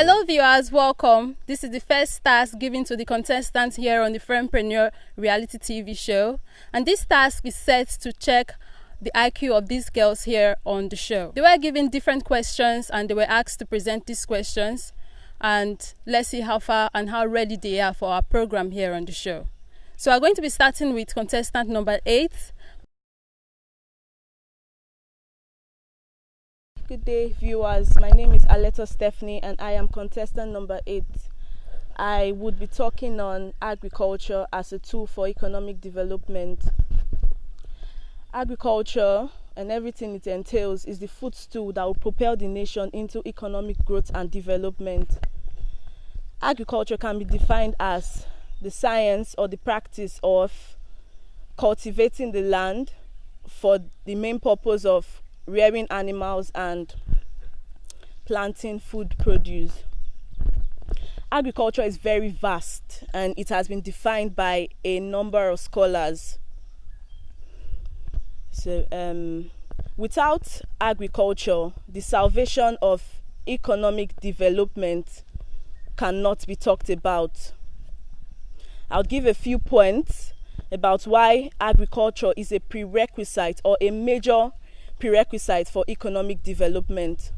Hello viewers, welcome. This is the first task given to the contestants here on the Friendpreneur reality TV show. And this task is set to check the IQ of these girls here on the show. They were given different questions and they were asked to present these questions. And let's see how far and how ready they are for our program here on the show. So we're going to be starting with contestant number 8. Good day, viewers. My name is Aleto Stephanie and I am contestant number 8. I would be talking on agriculture as a tool for economic development. Agriculture and everything it entails is the footstool that will propel the nation into economic growth and development. Agriculture can be defined as the science or the practice of cultivating the land for the main purpose of rearing animals and planting food produce. Agriculture is very vast and it has been defined by a number of scholars. So without agriculture, the salvation of economic development cannot be talked about. I'll give a few points about why agriculture is a prerequisite or a major prerequisite for economic development.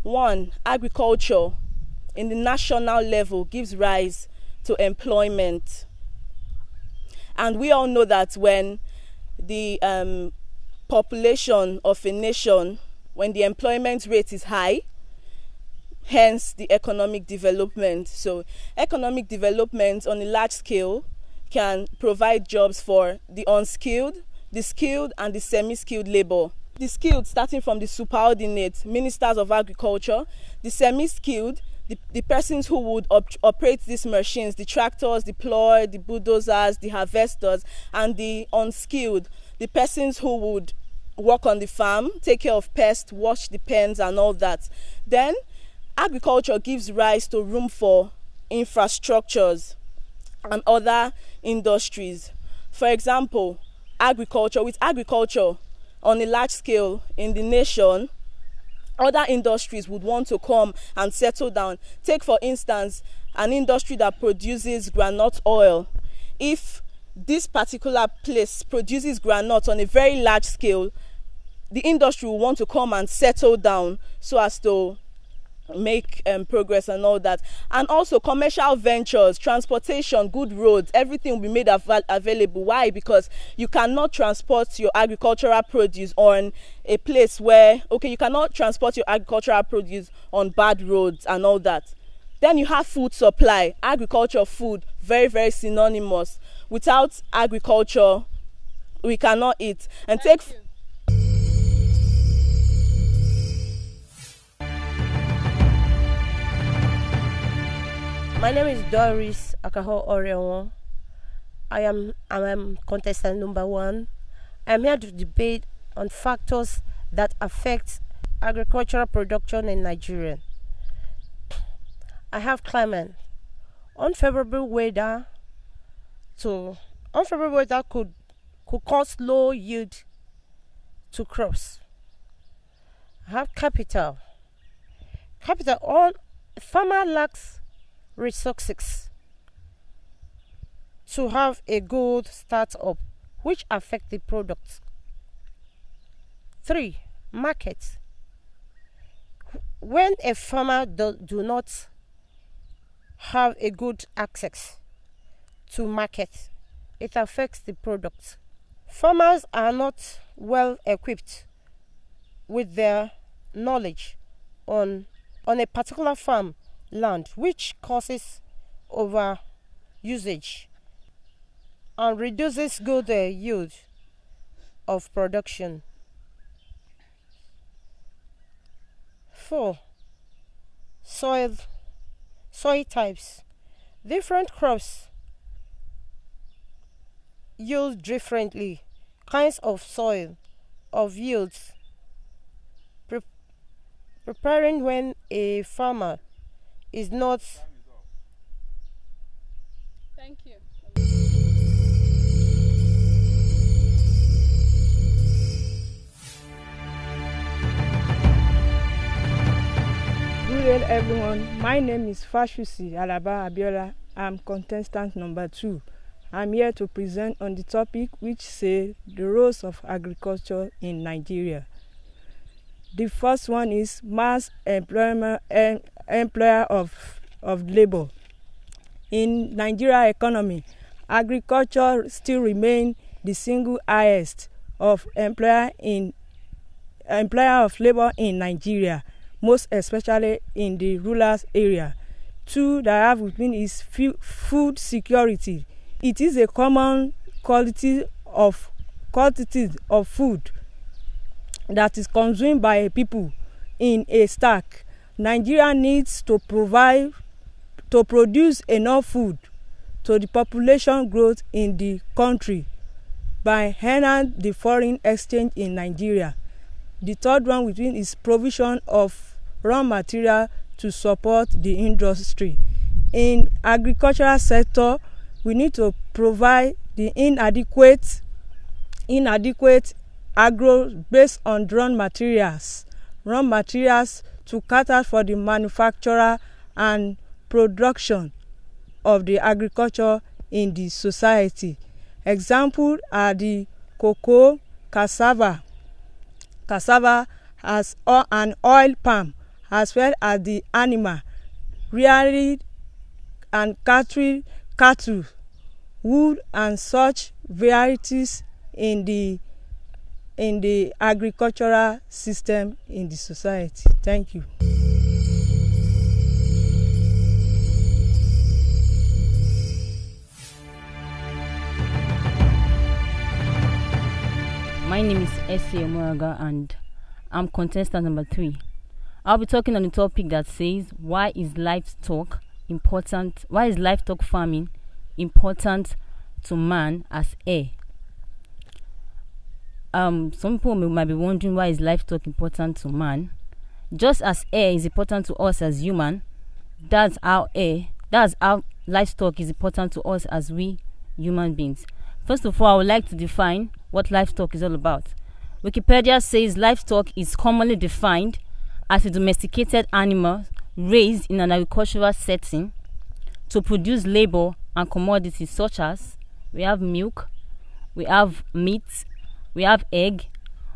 1. Agriculture in the national level gives rise to employment. And we all know that when the population of a nation, when the employment rate is high, hence the economic development. So economic development on a large scale can provide jobs for the unskilled, the skilled and the semi-skilled labor. The skilled, starting from the subordinate ministers of agriculture, the semi-skilled, the persons who would operate these machines, the tractors, the plow, the bulldozers, the harvesters, and the unskilled, the persons who would work on the farm, take care of pests, wash the pens and all that. Then agriculture gives rise to room for infrastructures and other industries. For example, with agriculture on a large scale in the nation, other industries would want to come and settle down. Take for instance an industry that produces groundnut oil. If this particular place produces groundnut on a very large scale, the industry will want to come and settle down so as to make progress and all that. And also commercial ventures, transportation, good roads, everything will be made available. Why? Because you cannot transport your agricultural produce on a place where, you cannot transport your agricultural produce on bad roads and all that. Then you have food supply. Agriculture, food, very, very synonymous. Without agriculture, we cannot eat. And My name is Doris Akaho Oreon. I am contestant number 1. I am here to debate on factors that affect agricultural production in Nigeria. I have climate. Unfavorable weather could cause low yield to crops. I have capital. Farmer lacks resources to have a good startup, which affect the product. 3. Market. When a farmer do not have a good access to market, it affects the product. Farmers are not well equipped with their knowledge on a particular farm land, which causes over usage and reduces good yield of production. 4. Soil types. Different crops yield differently. Kinds of soil, of yields. Preparing when a farmer is not. Thank you. day, everyone. My name is Fashusi Alaba Abiola. I'm contestant number 2. I'm here to present on the topic which say the roles of agriculture in Nigeria. The first one is mass employer of labor. In Nigeria economy, agriculture still remain the single highest of employer of labor in Nigeria, most especially in the rural area. Two that I have with me is food security. It is a common quantity of food that is consumed by people in a stack. Nigeria needs to produce enough food to the population growth in the country by enhancing the foreign exchange in Nigeria. The third one within is provision of raw material to support the industry. In agricultural sector, we need to provide the inadequate agro based on raw materials to cater for the manufacturer and production of the agriculture in the society. Examples are the cocoa, cassava as an oil palm, as well as the animal rearing and cattle, wool and such varieties in the agricultural system in the society. Thank you. My name is S.A. Omuraga and I'm contestant number 3. I'll be talking on the topic that says why is livestock farming important to man as heir? Some people might be wondering why is livestock important to man. Just as air is important to us as human, that's how livestock is important to us as we human beings. First of all, I would like to define what livestock is all about. Wikipedia says livestock is commonly defined as a domesticated animal raised in an agricultural setting to produce labor and commodities such as we have milk, we have meat, we have egg,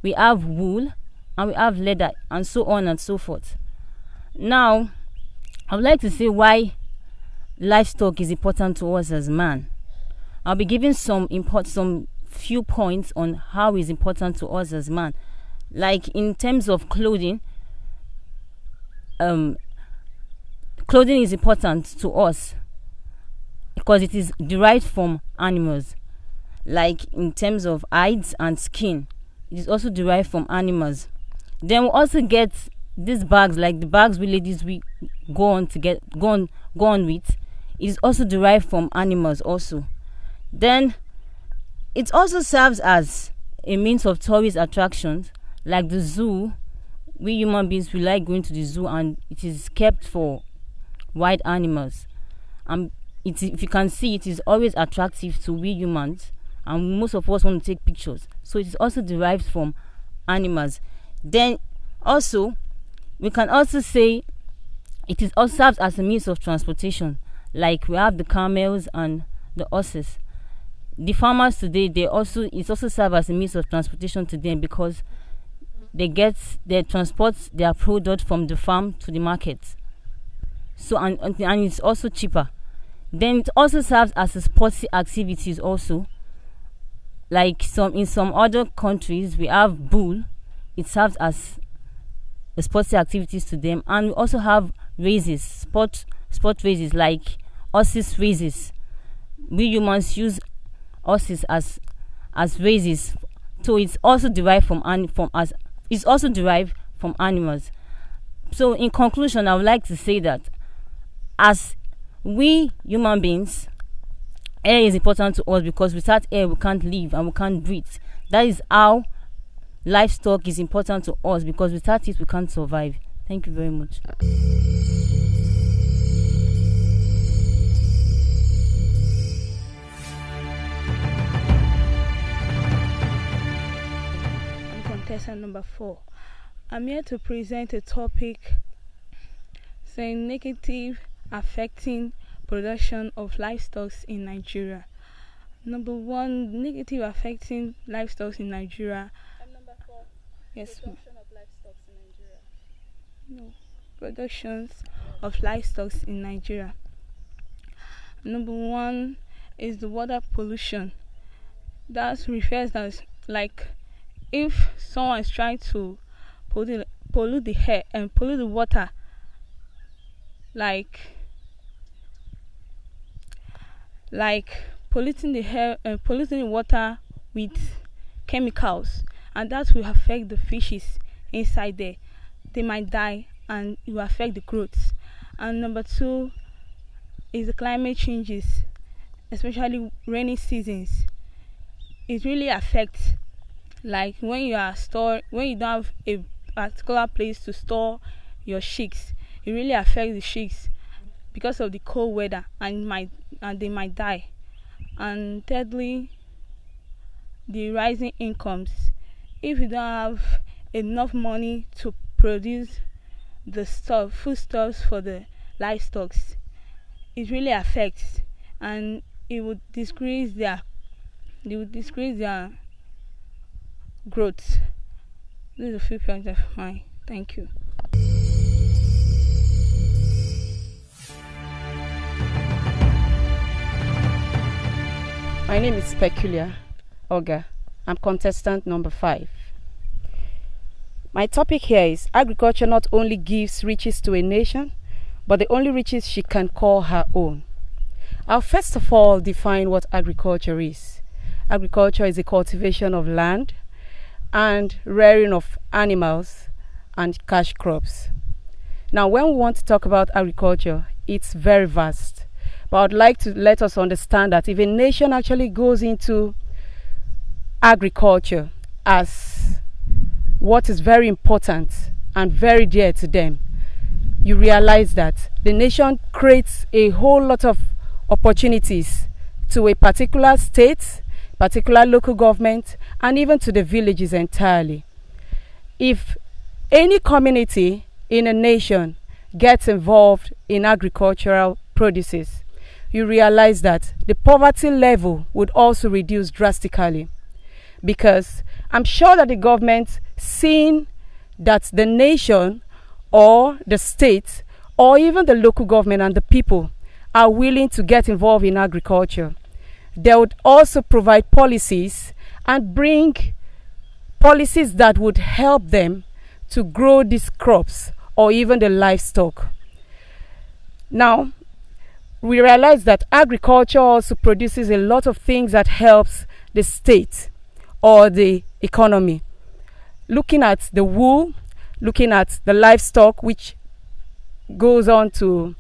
we have wool, and we have leather, and so on and so forth. Now, I would like to say why livestock is important to us as man. I'll be giving some few points on how it's important to us as man. Like in terms of clothing, clothing is important to us because it is derived from animals. Like in terms of hides and skin, it is also derived from animals. Then we also get these bags, like the bags we ladies we go on with. It is also derived from animals also. Then it also serves as a means of tourist attractions, like the zoo. We human beings, we like going to the zoo, and it is kept for wild animals. If you can see, it is always attractive to we humans, and most of us want to take pictures. So it is also derived from animals. Then also, we can also say it is also serves as a means of transportation, like we have the camels and the horses. The farmers today, it also serve as a means of transportation to them because they transport their product from the farm to the market. So and it's also cheaper. Then it also serves as a sporty activities also. Like in some other countries, we have bull. It serves as a sporty activities to them, and we also have races, sport races like horses races. We humans use horses as races, so it's also derived from animals. So in conclusion, I would like to say that as we human beings, air is important to us because without air we can't live and we can't breathe. That is how livestock is important to us, because without it we can't survive. Thank you very much. Contestant number 4. I'm here to present a topic saying negative affecting production of livestock in Nigeria. Number one, negative affecting livestock in Nigeria. And number 4, Yes, production of livestock in Nigeria. no, productions of livestock in Nigeria. Number one is the water pollution. That refers as like if someone is trying to pollute the air and pollute the water, like polluting the air and polluting the water with chemicals, and that will affect the fishes inside there. They might die and it will affect the growth. And number 2 is the climate changes, especially rainy seasons. It really affects, like when you don't have a particular place to store your chicks, it really affects the chicks because of the cold weather, and they might die. And thirdly, the rising incomes. If you don't have enough money to produce the foodstuffs for the livestock, it really affects, and it would decrease their growth. These are a few points of mine. Thank you. My name is Peculiar Oga. I'm contestant number 5. My topic here is agriculture not only gives riches to a nation, but the only riches she can call her own. I'll first of all define what agriculture is. Agriculture is the cultivation of land and rearing of animals and cash crops. Now, when we want to talk about agriculture, it's very vast. But I'd like to let us understand that if a nation actually goes into agriculture as what is very important and very dear to them, you realize that the nation creates a whole lot of opportunities to a particular state, particular local government, and even to the villages entirely. If any community in a nation gets involved in agricultural produces, you realize that the poverty level would also reduce drastically, because I'm sure that the government, seeing that the nation or the state or even the local government and the people are willing to get involved in agriculture, they would also provide policies and bring policies that would help them to grow these crops or even the livestock. Now, we realize that agriculture also produces a lot of things that helps the state or the economy. Looking at the wool, looking at the livestock, which goes on to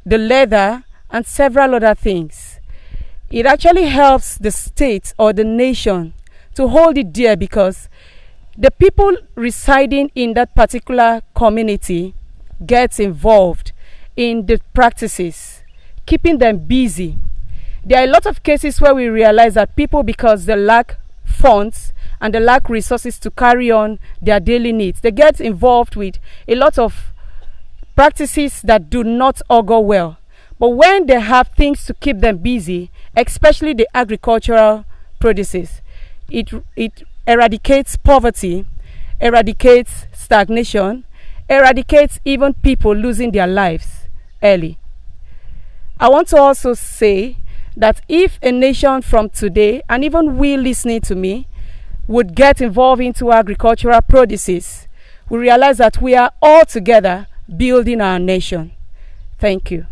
the leather and several other things, it actually helps the state or the nation to hold it dear, because the people residing in that particular community gets involved in the practices, keeping them busy. There are a lot of cases where we realize that people, because they lack funds and they lack resources to carry on their daily needs, they get involved with a lot of practices that do not augur well. But when they have things to keep them busy, especially the agricultural produces, it eradicates poverty, eradicates stagnation, eradicates even people losing their lives early. I want to also say that if a nation from today, and even we listening to me, would get involved into agricultural produces, we realize that we are all together building our nation. Thank you.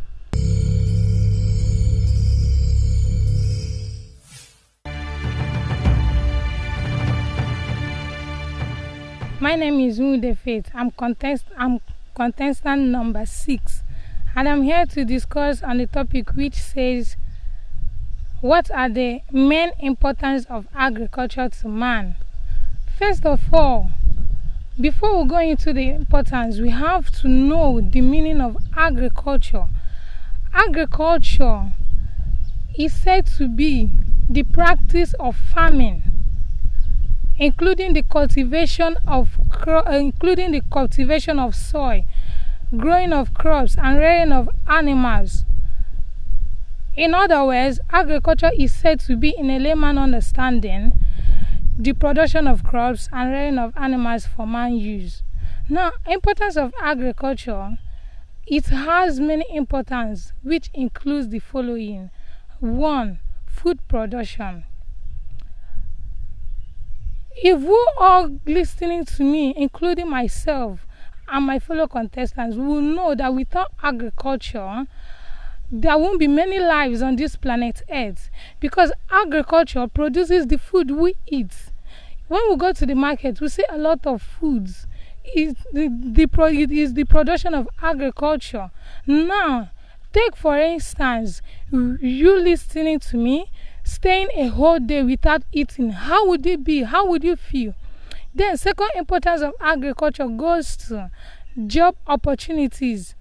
My name is Ude Faith. I'm contestant number 6, and I'm here to discuss on the topic which says, what are the main importance of agriculture to man? First of all, before we go into the importance, we have to know the meaning of agriculture. Agriculture is said to be the practice of farming, including the cultivation of soil, growing of crops, and rearing of animals. In other words, agriculture is said to be, in a layman understanding, the production of crops and rearing of animals for man use. Now, importance of agriculture, it has many importance, which includes the following. 1. Food production. If we all listening to me, including myself and my fellow contestants, will know that without agriculture, there won't be many lives on this planet Earth, because agriculture produces the food we eat. When we go to the market, we see a lot of foods. It is the production of agriculture. Now, take for instance, you listening to me, staying a whole day without eating. How would it be? How would you feel? Then, second importance of agriculture goes to job opportunities.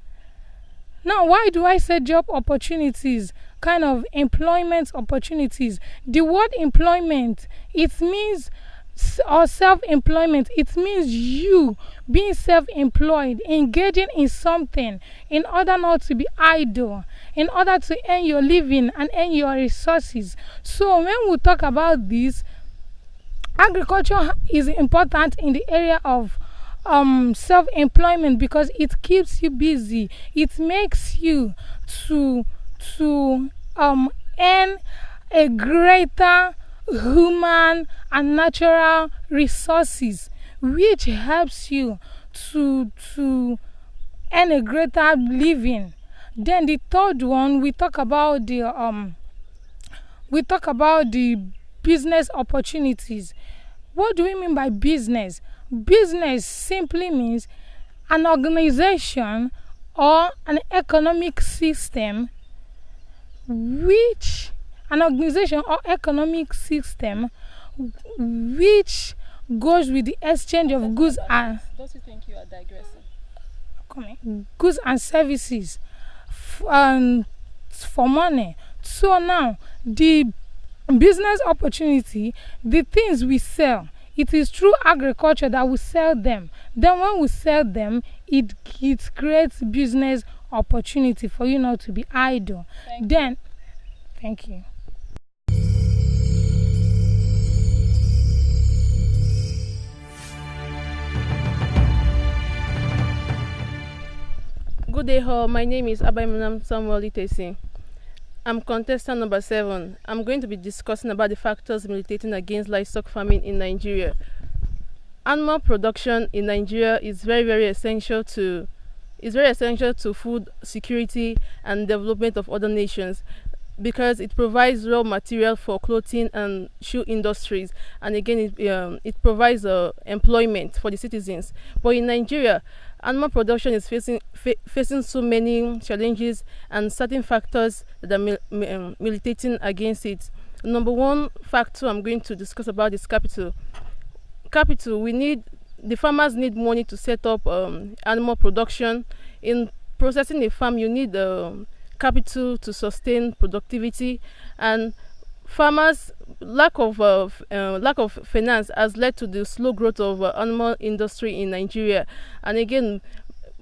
Now, why do I say job opportunities? Kind of employment opportunities. The word employment, it means, or self-employment, it means you being self-employed, engaging in something in order not to be idle, in order to earn your living and earn your resources. So when we talk about this, agriculture is important in the area of self-employment, because it keeps you busy. It makes you to earn a greater human and natural resources, which helps you to earn a greater living. Then the third one, we talk about the business opportunities. What do we mean by business? Business simply means an organization or an economic system which goes with the exchange of goods and Don't you think you are digressing? goods and services for money. So now, the business opportunity, the things we sell, it is through agriculture that we sell them. Then when we sell them, it creates business opportunity for you not to be idle. Thank you. Good day, all. My name is Abaymanam Samuel Itesi. I'm contestant number 7. I'm going to be discussing about the factors militating against livestock farming in Nigeria. Animal production in Nigeria is very essential to food security and development of other nations, because it provides raw material for clothing and shoe industries, and again it provides employment for the citizens. But in Nigeria, animal production is facing so many challenges and certain factors that are militating against it. Number one factor I'm going to discuss about is capital. The farmers need money to set up animal production. In processing a farm, you need capital to sustain productivity, and farmers' lack of finance has led to the slow growth of animal industry in Nigeria. And again,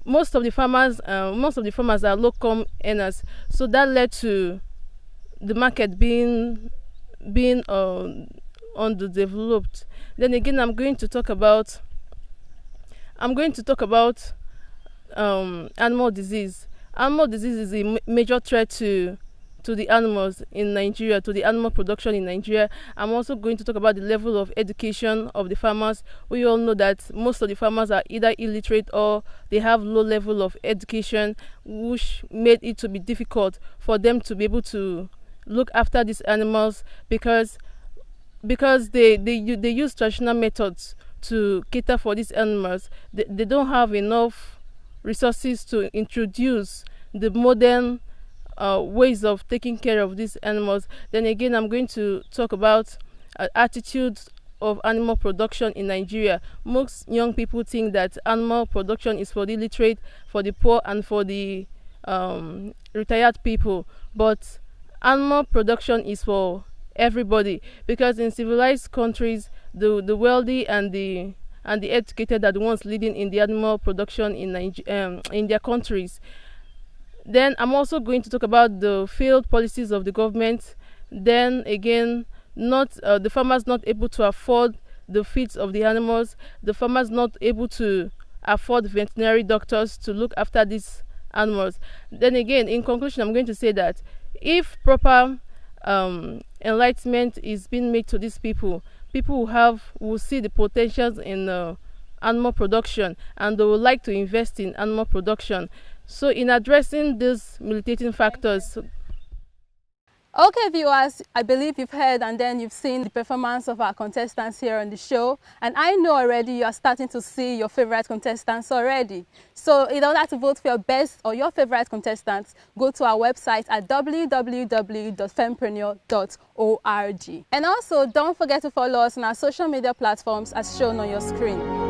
most of the farmers are low-income earners, so that led to the market being underdeveloped. Then again, I'm going to talk about animal disease. Animal disease is a major threat to the animals in Nigeria, to the animal production in Nigeria. I'm also going to talk about the level of education of the farmers. We all know that most of the farmers are either illiterate or they have low level of education, which made it to be difficult for them to be able to look after these animals, because they use traditional methods to cater for these animals. They don't have enough resources to introduce the modern ways of taking care of these animals. Then again, I'm going to talk about attitudes of animal production in Nigeria. Most young people think that animal production is for the illiterate, for the poor, and for the retired people. But animal production is for everybody, because in civilized countries, the wealthy and the and the educated are the ones leading in the animal production in their countries. Then I'm also going to talk about the failed policies of the government. Then again, the farmers not able to afford the feeds of the animals, the farmers not able to afford veterinary doctors to look after these animals. Then again, in conclusion, I'm going to say that if proper enlightenment is being made to these people will see the potentials in animal production, and they would like to invest in animal production. So in addressing these militating factors. Okay, viewers, I believe you've heard and then you've seen the performance of our contestants here on the show. And I know already you are starting to see your favorite contestants already. So in order to vote for your best or your favorite contestants, go to our website at www.fempreneur.org. And also, don't forget to follow us on our social media platforms as shown on your screen.